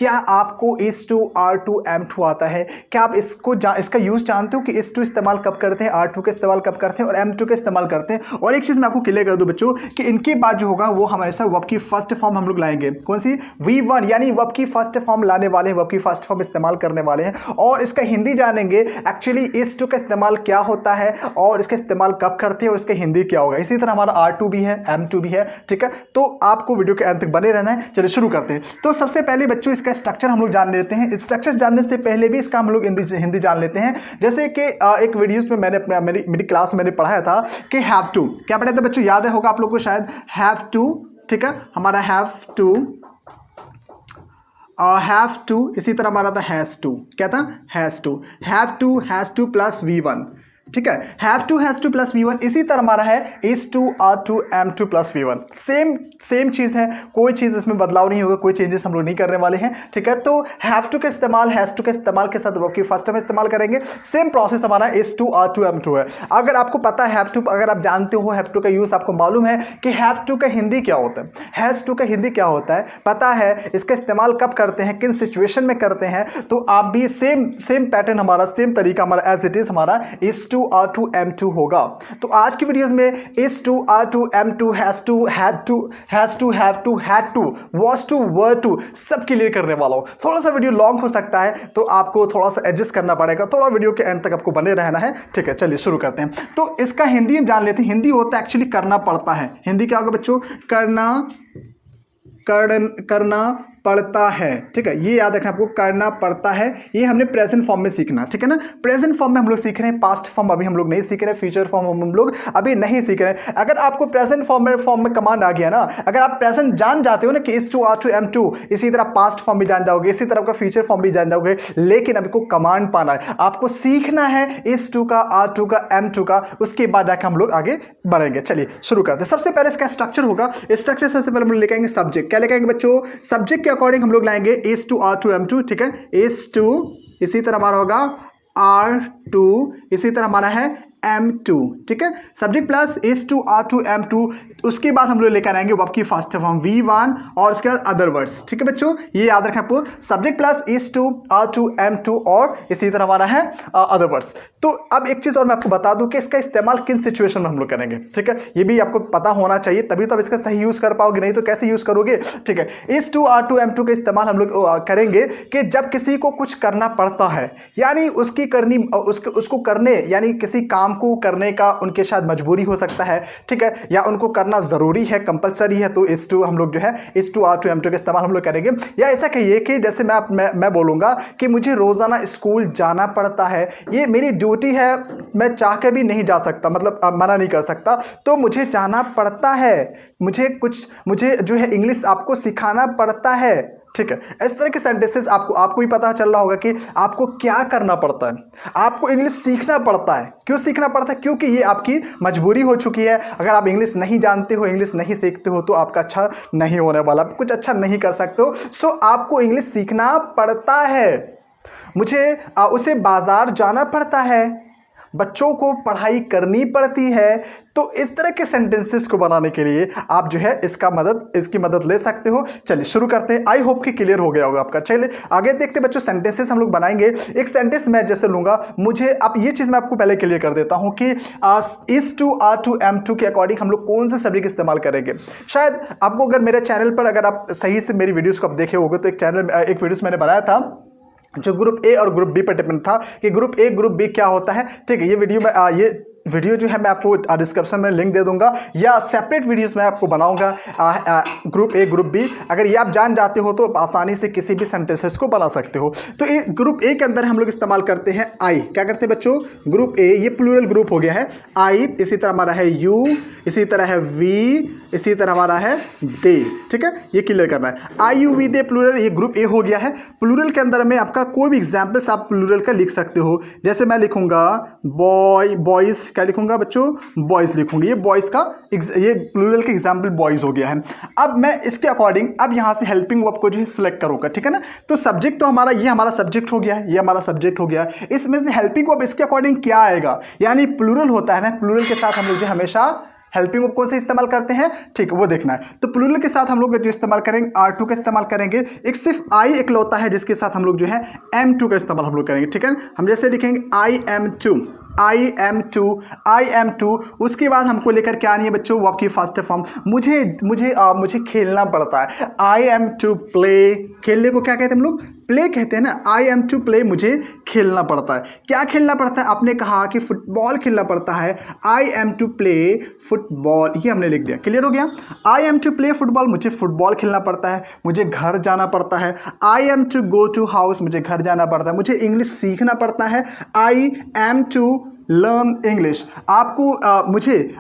क्या आपको is2 R2 M2 आता है? क्या आप इसका यूज जानते हो कि is2 इस्तेमाल कब करते हैं, R2 का इस्तेमाल कब करते हैं और M2 का इस्तेमाल करते हैं? और एक चीज मैं आपको क्लियर कर दूं बच्चों कि इनके बाद जो होगा वो हमेशा वर्ब की फर्स्ट फॉर्म हम लोग लाएंगे। कौन सी? V1, यानी वर्ब की फर्स्ट फॉर्म लाने वाले हैं, वर्ब की फर्स्ट फॉर्म इस्तेमाल करने वाले हैं। और इसका हिंदी जानेंगे एक्चुअली is2 का इस्तेमाल क्या होता है और इसका इस्तेमाल कब करते हैं और इसका हिंदी क्या होगा। इसी तरह हमारा R2 भी है, M2 भी है, ठीक है। तो आपको वीडियो के अंत तक बने रहना है। चलिए शुरू करते हैं। तो सबसे पहले बच्चों इसका स्ट्रक्चर हम लोग जान लेते हैं। स्ट्रक्चर जानने से पहले भी इसका हम लोग हिंदी जान लेते हैं। जैसे कि एक वीडियोस में मैंने मेरी क्लास में पढ़ाया था कि हैव टू, क्या पढ़ा था बच्चों, याद है होगा आप लोग को शायद, हैव टू, ठीक है। हमारा हैव टू इसी तरह हमारा था हैज टू, क्या था, हैज टू प्लस V1, ठीक है। हैव टू प्लस V1, इसी तरह हमारा है is2 R2 M2 plus V1। Same चीज है, कोई चीज इसमें बदलाव नहीं होगा, कोई चेंजेस हम लोग नहीं करने वाले हैं, ठीक है। तो हैव टू का इस्तेमाल हैज टू के इस्तेमाल के साथ वर्ब की फर्स्ट में इस्तेमाल करेंगे। सेम प्रोसेस हमारा is2 R2 M2 है। अगर आपको पता है हैव टू, अगर आप जानते हो हैव टू का यूज, आपको मालूम है कि हैव टू का हिंदी क्या होता है, हैज टू का हिंदी क्या होता है, पता है इसका इस्तेमाल कब करते हैं, किन सिचुएशन में करते हैं, तो आप भी सेम पैटर्न हमारा, सेम तरीका हमारा एज इट इज हमारा is2 R2 M2 होगा। तो आज की वीडियोस में is2 R2 M2 has to, have to, had to, was to, were to सब क्लियर करने वाला हूं। थोड़ा सा वीडियो लॉन्ग हो सकता है तो आपको थोड़ा सा एडजस्ट करना पड़ेगा, थोड़ा वीडियो के एंड तक आपको बने रहना है, ठीक है। चलिए शुरू करते हैं। तो इसका हिंदी हम जान लेते हैं। हिंदी होता है एक्चुअली करना पड़ता है। हिंदी क्या होगा बच्चों? करना पड़ता है, ठीक है। ये याद रखना आपको, करना पड़ता है। ये हमने प्रेजेंट फॉर्म में सीखना, ठीक है ना। प्रेजेंट फॉर्म में हम लोग सीख रहे हैं, पास्ट फॉर्म अभी हम लोग नहीं सीख रहे हैं, फ्यूचर फॉर्म हम लोग अभी नहीं सीख रहे हैं। अगर आपको प्रेजेंट फॉर्म में कमांड आ गया ना, अगर आप प्रेजेंट जान जाते हो ना कि is2 R2 M2, इसी तरह पास्ट फॉर्म भी जान जाओगे, इसी तरह आपका फ्यूचर फॉर्म भी जान जाओगे, लेकिन आपको कमांड पाना है, आपको सीखना है is2 का, R2 का, M2 का, उसके बाद जाकर हम लोग आगे बढ़ेंगे। चलिए शुरू करते हैं। सबसे पहले इसका स्ट्रक्चर होगा। स्ट्रक्चर सबसे पहले हम लोग लेके आएंगे सब्जेक्ट। क्या लेके आएंगे बच्चों? सब्जेक्ट के अकॉर्डिंग हम लोग लाएंगे is2 R2 M2, ठीक है। is2, इसी तरह हमारा होगा R2, इसी तरह हमारा है M2, ठीक है। Subject plus is2 R2 M2, उसके बाद हम लोग लेकर आएंगे वर्ब की फर्स्ट फॉर्म V1 और उसके बाद अदर वर्ड्स, ठीक है बच्चों। ये याद रखें आपको, subject plus is2 R2 M2 और इसी तरह हमारा है अदर वर्ड्स। तो अब एक चीज और मैं आपको बता दूं कि इसका इस्तेमाल किन सिचुएशन में हम लोग करेंगे, ठीक है। ये भी आपको पता होना चाहिए, तभी तो आप इसका सही यूज कर पाओगे, नहीं तो कैसे यूज करोगे, ठीक है। is2 R2 M2 का इस्तेमाल हम लोग करेंगे कि जब किसी को कुछ करना पड़ता है, यानी उसको करने, यानी किसी काम को करने का उनके शायद मजबूरी हो सकता है, ठीक है, या उनको करना जरूरी है, कंपलसरी है, तो is2 हम लोग जो है is2 R2 M2 का इस्तेमाल हम लोग करेंगे। या ऐसा कहिए कि जैसे मैं बोलूंगा कि मुझे रोजाना स्कूल जाना पड़ता है, ये मेरी ड्यूटी है, मैं चाह के भी नहीं जा सकता, मतलब मना नहीं कर सकता, तो मुझे जाना पड़ता है, मुझे जो है इंग्लिश आपको सिखाना पड़ता है, ठीक है। इस तरह के सेंटेंसेस आपको भी पता चल रहा होगा कि आपको क्या करना पड़ता है। आपको इंग्लिश सीखना पड़ता है। क्यों सीखना पड़ता है? क्योंकि ये आपकी मजबूरी हो चुकी है। अगर आप इंग्लिश नहीं जानते हो, इंग्लिश नहीं सीखते हो, तो आपका अच्छा नहीं होने वाला, आप कुछ अच्छा नहीं कर सकते हो। सो आपको इंग्लिश सीखना पड़ता है। मुझे उसे बाजार जाना पड़ता है, बच्चों को पढ़ाई करनी पड़ती है। तो इस तरह के सेंटेंसेस को बनाने के लिए आप जो है इसकी मदद ले सकते हो। चलिए शुरू करते हैं। आई होप कि क्लियर हो गया होगा आपका। चलिए आगे देखते हैं बच्चों, सेंटेंसेस हम लोग बनाएंगे। एक सेंटेंस मैं जैसे लूंगा, मुझे अब ये चीज मैं आपको पहले क्लियर कर देता हूं कि is2 R2 M2 के अकॉर्डिंग हम लोग कौन से सब्जेक्ट इस्तेमाल करेंगे। शायद आपको, अगर मेरे चैनल पर अगर आप सही से मेरी वीडियोस को आप देखे होगे, तो एक वीडियोस मैंने बनाया था जो ग्रुप ए और ग्रुप बी पर डिपेंड था कि ग्रुप ए ग्रुप बी क्या होता है, ठीक है। ये वीडियो जो है मैं आपको डिस्क्रिप्शन में लिंक दे दूंगा, या सेपरेट वीडियोस मैं आपको बनाऊंगा ग्रुप ए ग्रुप बी। अगर ये आप जान जाते हो तो आसानी से किसी भी सेंटेंसेस को बना सकते हो। तो ये ग्रुप ए के अंदर हम लोग इस्तेमाल करते हैं आई। क्या करते हैं बच्चों? ग्रुप ए, ये प्लूरल ग्रुप हो गया है, आई, इसी तरह हमारा है यू, इसी तरह है वी, इसी तरह हमारा है दे, ठीक है। ये क्लियर करना है। आई यू वी दे प्लूरल, ये ग्रुप ए हो गया है। प्लूरल के अंदर में आपका कोई भी एग्जाम्पल्स आप प्लूरल का लिख सकते हो। जैसे मैं लिखूंगा बॉयज, क्या लिखूंगा बच्चों? बॉयज लिखूंगी। ये बॉयज का, ये प्लूरल का एग्जाम्पल बॉयज हो गया है। अब मैं इसके अकॉर्डिंग अब यहां से हेल्पिंग वर्ब को जो है सिलेक्ट करूंगा, ठीक है ना। तो सब्जेक्ट तो हमारा, ये हमारा सब्जेक्ट हो गया है, ये हमारा सब्जेक्ट हो गया। इसमें से हेल्पिंग वर्ब इसके अकॉर्डिंग क्या आएगा, यानी प्लूरल होता है ना, प्लूरल के साथ हम लोग जो हमेशा हेल्पिंग वर्ब कौन से इस्तेमाल करते हैं, ठीक वो देखना है। तो प्लूरल के साथ हम लोग जो इस्तेमाल करेंगे R2 का इस्तेमाल करेंगे। एक सिर्फ आई इकलौता है जिसके साथ हम लोग जो है M2 का इस्तेमाल हम लोग करेंगे, ठीक है। हम जैसे लिखेंगे I am टू, उसके बाद हमको लेकर क्या नहीं है बच्चों, वो आपकी फर्स्ट फॉर्म, मुझे खेलना पड़ता है। आई एम टू प्ले, खेलने को क्या कहते हैं हम लोग, प्ले कहते हैं ना। आई एम टू प्ले, मुझे खेलना पड़ता है। क्या खेलना पड़ता है, आपने कहा कि फुटबॉल खेलना पड़ता है। I am to play football, ये हमने लिख दिया, क्लियर हो गया। I am to play football, मुझे फुटबॉल खेलना पड़ता है, मुझे घर जाना पड़ता है। I am to go to house, मुझे घर जाना पड़ता है, मुझे इंग्लिश सीखना पड़ता है। I am to learn English, आपको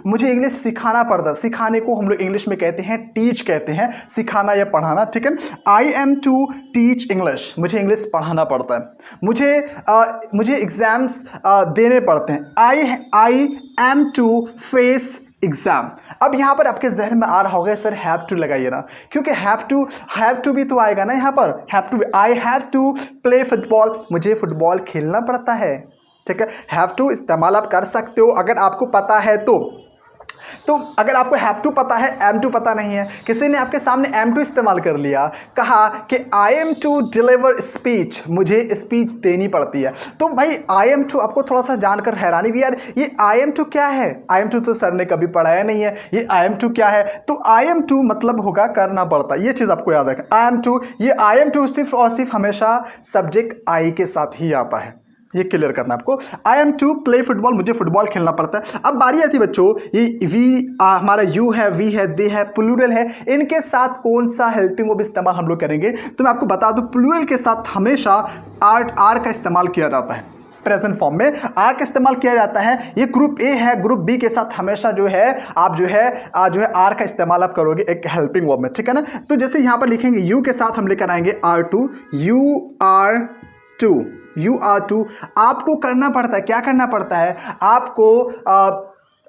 मुझे इंग्लिश सिखाना पड़ता है। सिखाने को हम लोग इंग्लिश में कहते हैं टीच कहते हैं, सिखाना या पढ़ाना, ठीक है। I am to teach English, मुझे इंग्लिश पढ़ाना पड़ता है। मुझे एग्जाम्स देने पड़ते हैं। I am to face exam. अब यहाँ पर आपके जहन में आ रहा होगा सर हैव टू लगाइए ना, क्योंकि हैव टू भी तो आएगा ना यहाँ पर। Have to, I have to play football, मुझे फुटबॉल खेलना पड़ता है, ठीक है। हैव टू इस्तेमाल आप कर सकते हो अगर आपको पता है तो अगर आपको हैव टू पता है, एम टू पता नहीं है, किसी ने आपके सामने एम टू इस्तेमाल कर लिया, कहा कि I am to deliver speech, मुझे स्पीच देनी पड़ती है, तो भाई आई एम टू आपको थोड़ा सा जानकर हैरानी भी, यार ये आई एम टू क्या है। आई एम टू तो सर ने कभी पढ़ाया नहीं है, ये आई एम टू क्या है। तो आई एम टू मतलब होगा करना पड़ता है, ये चीज़ आपको याद रखना। आई एम टू, ये आई एम टू सिर्फ और सिर्फ हमेशा सब्जेक्ट आई के साथ ही आता है, ये क्लियर करना आपको। I am to play football, मुझे फुटबॉल खेलना पड़ता है। अब बारी आती है बच्चों, ये वी हमारा यू है, वी है, दे है, प्लूरल है, इनके साथ कौन सा हेल्पिंग वर्ब इस्तेमाल हम लोग करेंगे। तो मैं आपको बता दूं, प्लूरल के साथ हमेशा आर का इस्तेमाल किया जाता है। प्रेजेंट फॉर्म में आर का इस्तेमाल किया जाता है। ये ग्रुप ए है, ग्रुप बी के साथ हमेशा जो है आप जो है आर का इस्तेमाल आप करोगे एक हेल्पिंग वर्ब में, ठीक है ना। तो जैसे यहाँ पर लिखेंगे यू के साथ हम लेकर आएंगे R2, यू आर टू, आपको करना पड़ता है, क्या करना पड़ता है,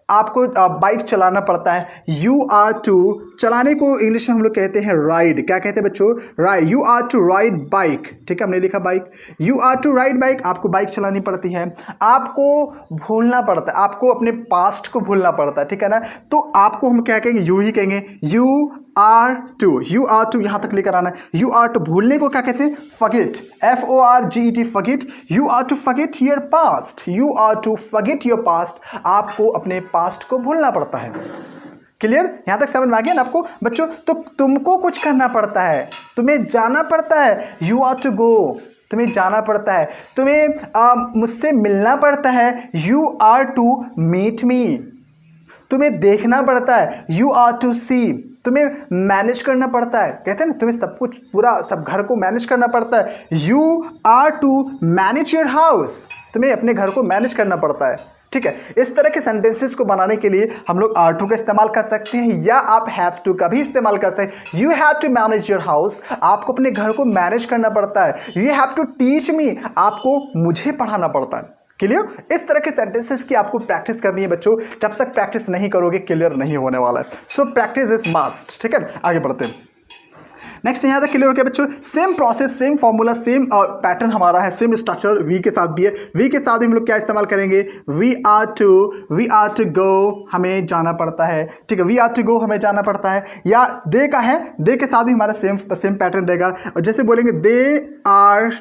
आपको बाइक चलाना पड़ता है। यू आर टू, चलाने को इंग्लिश में हम लोग कहते हैं राइड, क्या कहते हैं बच्चों, ride. You are to ride bike, ठीक है, हमने लिखा bike. You are to ride bike, आपको बाइक चलानी पड़ती है। आपको भूलना पड़ता है, आपको अपने पास्ट को भूलना पड़ता है, ठीक है ना। तो आपको हम क्या कहेंगे, यू ही कहेंगे। यू आर टू यहाँ तक लेकर आना है। यू आर टू, भूलने को क्या कहते हैं, forget, FORGET, forget. You are to forget your past, you are to forget your past, आपको अपने पास्ट को भूलना पड़ता है। क्लियर, यहाँ तक समझ में आ गया ना आपको बच्चों। तो तुमको कुछ करना पड़ता है, तुम्हें जाना पड़ता है। यू आर टू गो, तुम्हें जाना पड़ता है, तुम्हें मुझसे मिलना पड़ता है। You are to meet me, तुम्हें देखना पड़ता है। यू आर टू सी, तुम्हें मैनेज करना पड़ता है, कहते हैं ना, तुम्हें सब कुछ पूरा सब घर को मैनेज करना पड़ता है। You are to manage your house, तुम्हें अपने घर को मैनेज करना पड़ता है, ठीक है। इस तरह के सेंटेंसेस को बनाने के लिए हम लोग R2 का इस्तेमाल कर सकते हैं, या आप हैव टू का भी इस्तेमाल कर सकते हैं। You have to manage your house, आपको अपने घर को मैनेज करना पड़ता है। You have to teach me, आपको मुझे पढ़ाना पड़ता है। क्लियर, इस तरह के सेंटेंसेस की आपको प्रैक्टिस करनी है बच्चों। जब तक प्रैक्टिस नहीं करोगे क्लियर नहीं होने वाला है। सो प्रैक्टिस इज मस्ट, ठीक है। आगे बढ़ते हैं। नेक्स्ट यहाँ तक क्लियर हो गया बच्चों। Same process, same formula, same pattern हमारा है, सेम स्ट्रक्चर वी के साथ भी है। वी के साथ भी हम लोग क्या इस्तेमाल करेंगे, वी आर टू गो, हमें जाना पड़ता है, ठीक है। वी आर टू गो, हमें जाना पड़ता है। या दे का है, दे के साथ भी हमारा सेम पैटर्न रहेगा। जैसे बोलेंगे दे आर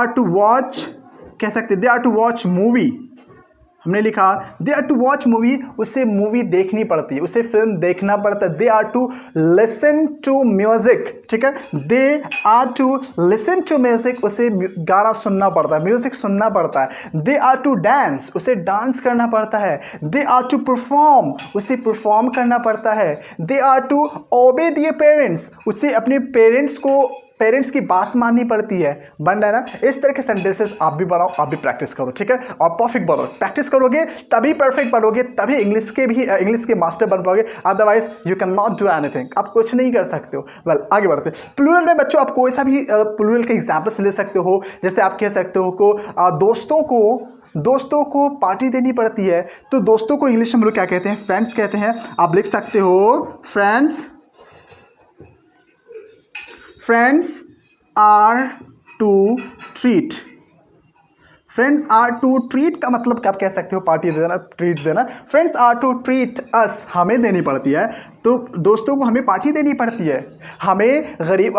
टू वॉच, कह सकते they are to watch movie, हमने लिखा they are to watch movie, उसे मूवी देखनी पड़ती है, उसे फिल्म देखना पड़ता है। They are to listen to music, ठीक है। They are to listen to music, उसे गाना सुनना पड़ता है, म्यूजिक सुनना पड़ता है। दे आर टू डांस, उसे डांस करना पड़ता है। दे आर टू परफॉर्म, उसे परफॉर्म करना पड़ता है। They are to obey their parents, उसे अपने पेरेंट्स की बात माननी पड़ती है। बन रहा है ना। इस तरह के सेंटेंसेस आप भी बनाओ, आप भी प्रैक्टिस करो, ठीक है। और परफेक्ट बनो, प्रैक्टिस करोगे तभी परफेक्ट बनोगे, तभी इंग्लिश के मास्टर बन पाओगे। Otherwise you can not do anything, आप कुछ नहीं कर सकते हो। वेल, आगे बढ़ते हैं। प्लूरल में बच्चों आप कोई सा भी प्लूरल के एग्जाम्पल्स ले सकते हो। जैसे आप कह सकते हो को दोस्तों को पार्टी देनी पड़ती है, तो दोस्तों को इंग्लिश में हम लोग क्या कहते हैं, फ्रेंड्स कहते हैं। आप लिख सकते हो friends are to treat friends are to treat का मतलब क्या आप कह सकते हो पार्टी देना, ट्रीट देना। Friends are to treat us, हमें देनी पड़ती है, तो दोस्तों को हमें पार्टी देनी पड़ती है। हमें गरीब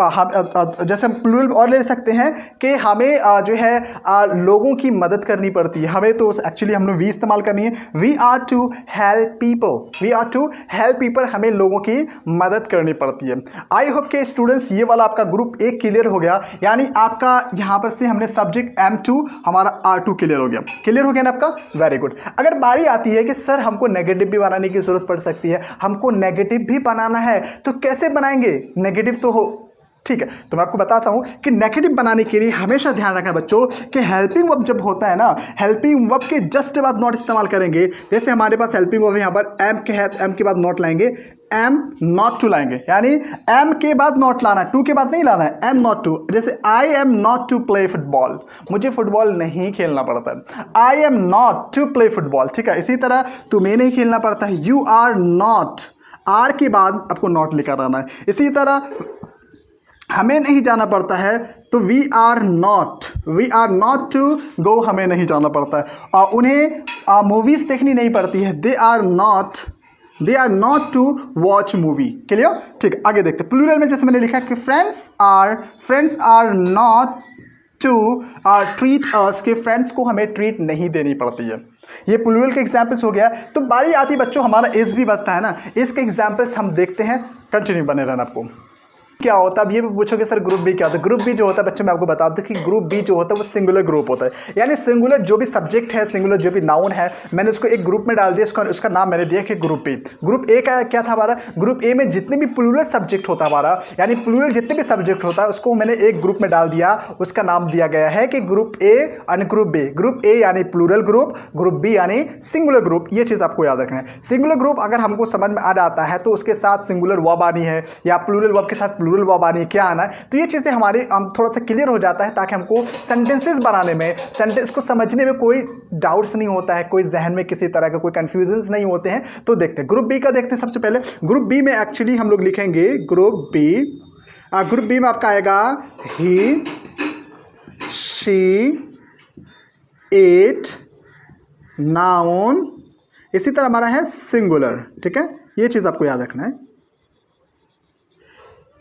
जैसे हम प्लूरल और ले सकते हैं कि हमें जो है लोगों की मदद करनी पड़ती है। हमें तो एक्चुअली हम लोग वी इस्तेमाल करनी है, we are to help people, we are to help people, हमें लोगों की मदद करनी पड़ती है। आई होप के स्टूडेंट्स ये वाला आपका ग्रुप एक क्लियर हो गया, यानी आपका यहाँ पर से हमने सब्जेक्ट M2 हमारा R2 क्लियर हो गया। क्लियर हो गया ना आपका, वेरी गुड। अगर बारी आती है कि सर हमको नेगेटिव भी बनाने की जरूरत पड़ सकती है, हमको नेगेटिव भी बनाना है, तो कैसे बनाएंगे? नेगेटिव तो हो, ठीक है, तो मैं आपको बताता हूं कि नेगेटिव बनाने के लिए हमेशा ध्यान रखना बच्चों कि हेल्पिंग वर्ब जब होता है ना, हेल्पिंग वर्ब के जस्ट बाद नॉट इस्तेमाल करेंगे। जैसे हमारे पास हेल्पिंग वर्ब यहाँ पर एम के है, एम के बाद नॉट लाएंगे, एम नॉट टू लाएंगे, यानी एम के बाद नॉट लाना है, टू के बाद नहीं लाना है, एम नॉट टू। जैसे I am not to play football, मुझे फुटबॉल नहीं खेलना पड़ता है, I am not to play football, ठीक है। इसी तरह तुम्हें नहीं खेलना पड़ता है, यू आर नॉट, आर के बाद आपको नॉट लेकर आना है। इसी तरह हमें नहीं जाना पड़ता है, तो we are not to go, हमें नहीं जाना पड़ता है। और उन्हें मूवीज़ देखनी नहीं पड़ती है, they are not to watch movie. Clear, ठीक। आगे देखते हैं प्लूरल में, जैसे मैंने लिखा कि friends are not to treat us, के फ्रेंड्स को हमें ट्रीट नहीं देनी पड़ती है। ये प्लूरल के एग्जाम्पल्स हो गया। तो बारी आती बच्चों, हमारा इस भी बचता है ना, इसके एग्जाम्पल्स हम देखते हैं, कंटिन्यू बने रहना आपको। क्या होता है अब ये भी पूछोगे सर ग्रुप बी क्या होता है? ग्रुप बी जो होता है बच्चों, मैं आपको बता दूं कि ग्रुप बी जो होता है वो सिंगुलर ग्रुप होता है, यानी सिंगुलर जो भी सब्जेक्ट है, सिंगुलर जो भी नाउन है, मैंने उसको एक ग्रुप में डाल दिया, उसका नाम मैंने दिया कि ग्रुप बी। ग्रुप ए का क्या था हमारा? ग्रुप ए में जितने भी प्लूरल सब्जेक्ट होता है हमारा, यानी प्लूरल जितने भी सब्जेक्ट होता है उसको मैंने एक ग्रुप में डाल दिया, उसका नाम दिया गया है कि ग्रुप ए यानी ग्रुप बी। ग्रुप ए यानी प्लूरल ग्रुप, ग्रुप बी यानी सिंगुलर ग्रुप। ये चीज़ आपको याद रखना है। सिंगुलर ग्रुप अगर हमको समझ में आ जाता है तो उसके साथ सिंगुलर वर्ब आनी है, या प्लूरल वर्ब के साथ प्लूरल वर्ब आनी है, क्या आना है, तो ये चीज़ें हमारे थोड़ा सा क्लियर हो जाता है, ताकि हमको सेंटेंसेस बनाने में, सेंटेंस को समझने में कोई डाउट्स नहीं होता है, कोई जहन में किसी तरह का कोई कंफ्यूजन्स नहीं होते हैं। तो देखते हैं ग्रुप बी का, देखते हैं सबसे पहले ग्रुप बी में एक्चुअली हम लोग लिखेंगे ग्रुप बी में आपका आएगा ही, शी, इट, नाउन, इसी तरह हमारा है सिंगुलर, ठीक है, ये चीज़ आपको याद रखना है।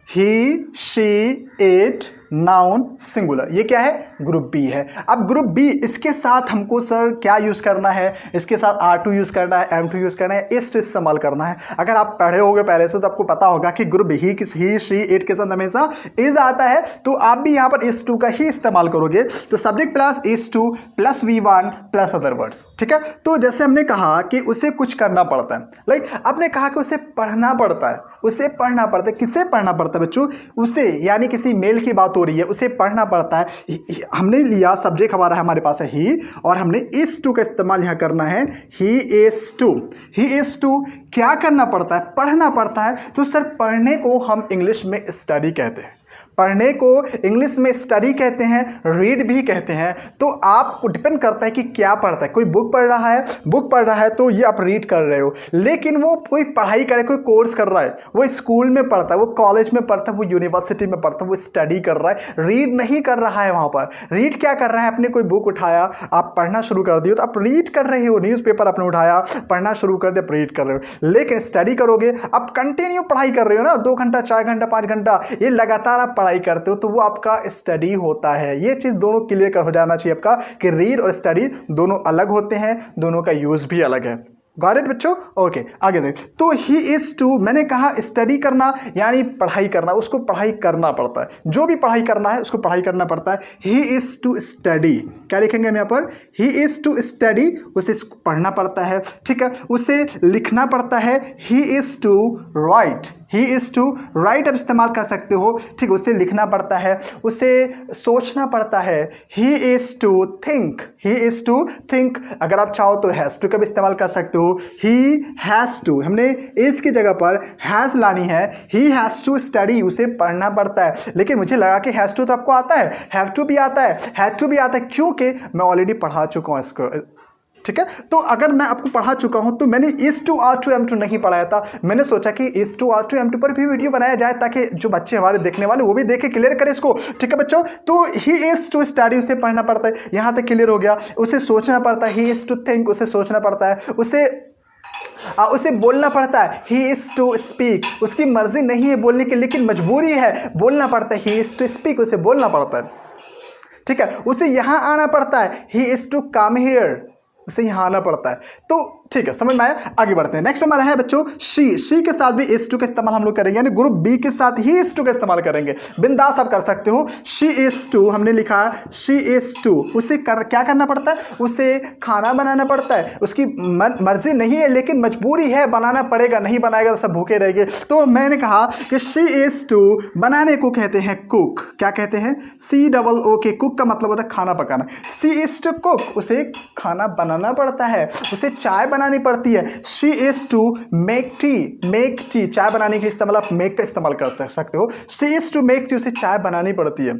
ही, शी, इट, नाउन, सिंगुलर, ये क्या है? ग्रुप बी है। अब ग्रुप बी, इसके साथ हमको सर क्या यूज़ करना है? इसके साथ R2 यूज़ करना है, M2 यूज़ करना है, इस्ट इस्तेमाल करना है। अगर आप पढ़े होगे पहले से तो आपको पता होगा कि ग्रुप ही, शी, इट के साथ हमेशा इज आता है, तो आप भी यहाँ पर इस टू का ही इस्तेमाल करोगे। तो सब्जेक्ट प्लस इस two plus V1 plus other words, ठीक है। तो जैसे हमने कहा कि उसे कुछ करना पड़ता है, लाइक आपने कहा कि उसे पढ़ना पड़ता है, उसे पढ़ना पड़ता है। किसे पढ़ना पड़ता है बच्चों? उसे, यानी किसी मेल की बात हो रही है, उसे पढ़ना पड़ता है। हमने लिया सब्जेक्ट हमारा है, हमारे पास है ही, और हमने इस टू का इस्तेमाल यहाँ करना है, ही इज टू क्या करना पड़ता है? पढ़ना पड़ता है। तो सर पढ़ने को हम इंग्लिश में स्टडी कहते हैं, पढ़ने को इंग्लिश में स्टडी कहते हैं, रीड भी कहते हैं। तो आपको डिपेंड करता है कि क्या पढ़ता है। कोई बुक पढ़ रहा है तो ये आप रीड कर रहे हो, लेकिन वो कोई पढ़ाई करे, कोई कोर्स कर रहा है, वो स्कूल में पढ़ता है, वो कॉलेज में पढ़ता है, वो यूनिवर्सिटी में पढ़ता है, वो स्टडी कर रहा है, रीड नहीं कर रहा है। वहाँ पर रीड क्या कर रहा है? आपने कोई बुक उठाया, आप पढ़ना शुरू कर दिए तो आप रीड कर रहे हो, न्यूज़पेपर आपने उठाया, पढ़ना शुरू कर दिया, आप रीड कर रहे हो। लेकिन स्टडी करोगे, आप कंटिन्यू पढ़ाई कर रहे हो ना, 2 घंटा 4 घंटा 5 घंटा, ये लगातार आप पढ़ाई करते हो, तो वो आपका स्टडी होता है। ये चीज़ दोनों क्लियर कर हो जाना चाहिए आपका कि रीड और स्टडी दोनों अलग होते हैं, दोनों का यूज़ भी अलग है। गॉट इट बच्चों? ओके, आगे देख। तो ही इज टू, मैंने कहा स्टडी करना यानी पढ़ाई करना, उसको पढ़ाई करना पड़ता है, जो भी पढ़ाई करना है उसको पढ़ाई करना पड़ता है। ही इज टू स्टडी, क्या लिखेंगे हम यहाँ पर? ही इज टू स्टडी, उसे पढ़ना पड़ता है, ठीक है, उसे लिखना पड़ता है। He is to write, he is to write अब इस्तेमाल कर सकते हो, ठीक, उसे लिखना पड़ता है, उसे सोचना पड़ता है। He is to think, he is to think, अगर आप चाहो तो हैज़ टू का भी इस्तेमाल कर सकते हो। ही हैज़ टू, हमने इज़ की जगह पर हैज़ लानी है। ही हैज़ टू स्टडी, उसे पढ़ना पड़ता है। लेकिन मुझे लगा कि हैज़ टू तो आपको आता है, हैव टू भी आता है, हैड टू भी आता है, क्योंकि मैं ऑलरेडी पढ़ा चुका हूँ इसको, ठीक है। तो अगर मैं आपको पढ़ा चुका हूं तो मैंने is to are to am to नहीं पढ़ाया था, मैंने सोचा कि is to are to am to पर भी वीडियो बनाया जाए ताकि जो बच्चे हमारे देखने वाले वो भी देखे, क्लियर करे इसको, ठीक है बच्चों। तो ही इज टू स्टडी उसे पढ़ना पड़ता है, यहां तक क्लियर हो गया। उसे सोचना पड़ता है, ही इज टू थिंक उसे सोचना पड़ता है। उसे बोलना पड़ता है, ही इज टू स्पीक उसकी मर्जी नहीं है बोलने की लेकिन मजबूरी है, बोलना पड़ता है, ही इज टू स्पीक उसे बोलना पड़ता है, ठीक है। उसे यहां आना पड़ता है, he is to come here उसे यहां आना पड़ता है। तो ठीक है, समझ में आया, आगे बढ़ते हैं। नेक्स्ट हमारा है बच्चों शी के साथ भी इज टू का इस्तेमाल हम लोग करेंगे, यानी ग्रुप बी के साथ ही इज टू का इस्तेमाल करेंगे, बिंदास आप कर सकते हो। शी इज टू हमने लिखा, शी इज टू उसे क्या करना पड़ता है, उसे खाना बनाना पड़ता है, उसकी मर्जी नहीं है लेकिन मजबूरी है, बनाना पड़ेगा, नहीं बनाएगा तो सब भूखे रहेंगे। तो मैंने कहा कि शी इज टू बनाने को कहते हैं कुक, क्या कहते हैं, COO के, कुक का मतलब होता है खाना पकाना। शी इज टू कुक उसे खाना बनाना पड़ता है, उसे चाय बनानी पड़ती है। She is to make tea चाय बनाने के इस्तेमाल आप मेक का इस्तेमाल कर सकते हो। She is to make tea उसे चाय बनानी पड़ती है,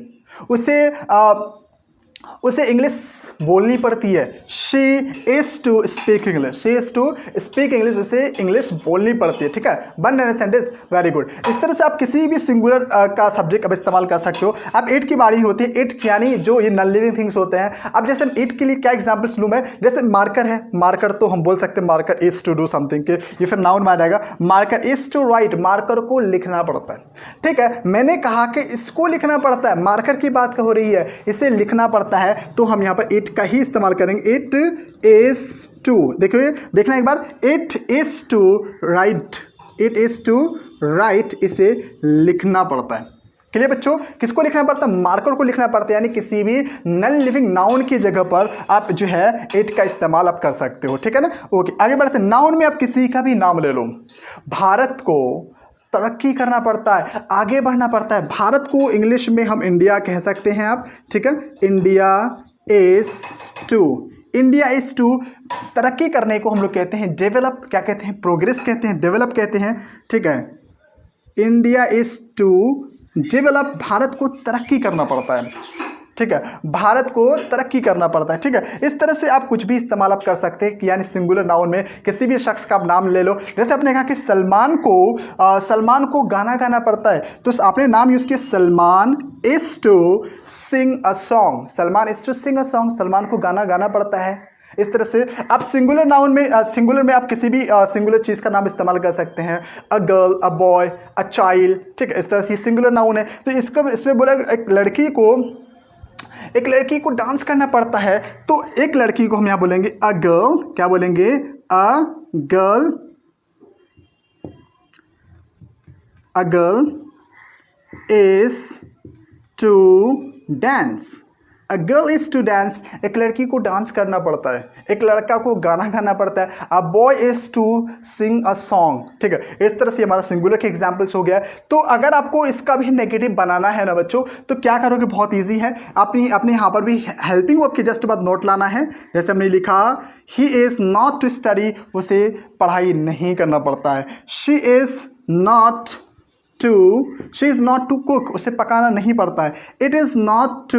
उसे इंग्लिश बोलनी पड़ती है। She is to speak English, she is to speak English उसे इंग्लिश बोलनी पड़ती है, ठीक है। बन रहे सेंटेंस, वेरी गुड। इस तरह से आप किसी भी सिंगुलर का सब्जेक्ट अब इस्तेमाल कर सकते हो। अब इट की बारी होती है, इट यानी जो ये नॉन लिविंग थिंग्स होते हैं। अब जैसे इट के लिए क्या एग्जाम्पल्स लूँ मैं, जैसे मार्कर है, मार्कर तो हम बोल सकते हैं marker is to do something के, ये फिर नाउन में आ जाएगा। Marker is to write marker को लिखना पड़ता है, ठीक है। मैंने कहा कि इसको लिखना पड़ता है, मार्कर की बात हो रही है, इसे लिखना पड़ता है, तो हम यहां पर इट का ही इस्तेमाल करेंगे। इट इज टू, देखिए देखना एक बार, it is to write, it is to write इसे लिखना पड़ता है, क्लियर बच्चों। किसको लिखना पड़ता है, मार्कर को लिखना पड़ता है, यानी किसी भी नॉन लिविंग नाउन की जगह पर आप जो है इट का इस्तेमाल आप कर सकते हो, ठीक है ना। ओके, आगे बढ़ते हैं। नाउन में आप किसी का भी नाम ले लो। भारत को तरक्की करना पड़ता है, आगे बढ़ना पड़ता है। भारत को इंग्लिश में हम इंडिया कह सकते हैं आप, ठीक है। India is to, India is to तरक्की करने को हम लोग कहते हैं डेवलप, क्या कहते हैं, प्रोग्रेस कहते हैं, डेवलप कहते हैं, ठीक है। इंडिया इज टू डेवलप, भारत को तरक्की करना पड़ता है, ठीक है, भारत को तरक्की करना पड़ता है, ठीक है। इस तरह से आप कुछ भी इस्तेमाल आप कर सकते हैं, यानी सिंगुलर नाउन में किसी भी शख्स का आप नाम ले लो। जैसे आपने कहा कि सलमान को गाना गाना पड़ता है, तो आपने नाम यूज़ किया Salman is to sing a song, Salman is to sing a song, Salman को गाना गाना पड़ता है। इस तरह से आप सिंगुलर नाउन में सिंगुलर में आप किसी भी सिंगुलर चीज़ का नाम इस्तेमाल कर सकते हैं, a girl, a boy, a child, ठीक है। इस तरह से सिंगुलर नाउन है। तो इसमें बोला एक लड़की को डांस करना पड़ता है, तो एक लड़की को हम यहाँ बोलेंगे अ गर्ल, क्या बोलेंगे, a girl is to dance, a girl is to dance, एक लड़की को डांस करना पड़ता है, एक लड़का को गाना गाना पड़ता है, a boy is to sing a song, ठीक है। इस तरह से हमारा सिंगुलर के एग्जाम्पल्स हो गया। तो अगर आपको इसका भी नेगेटिव बनाना है ना बच्चों, तो क्या करोगे, बहुत ईजी है। अपने यहाँ पर भी हेल्पिंग वर्ब के जस्ट बाद नोट लाना है। जैसे हमने लिखा he is not to study, उसे पढ़ाई नहीं करना पड़ता है। She is not to cook, उसे पकाना नहीं पड़ता है। It is not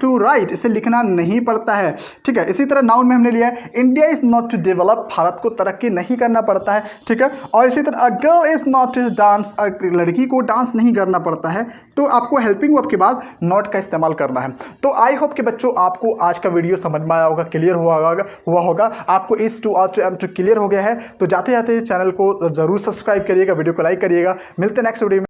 to write, इसे लिखना नहीं पड़ता है, ठीक है। इसी तरह नाउन में हमने लिया है India is not to develop, भारत को तरक्की नहीं करना पड़ता है, ठीक है। और इसी तरह a girl is not to dance, लड़की को डांस नहीं करना पड़ता है। तो आपको हेल्पिंग वर्ब के बाद नॉट का इस्तेमाल करना है। तो आई होप कि बच्चों आपको आज का वीडियो समझ में आया होगा, क्लियर हुआ होगा, आपको is to are to am to clear हो गया है। तो जाते जाते चैनल को जरूर सब्सक्राइब करिएगा, वीडियो को लाइक करिएगा। मिलते हैं नेक्स्ट वीडियो में।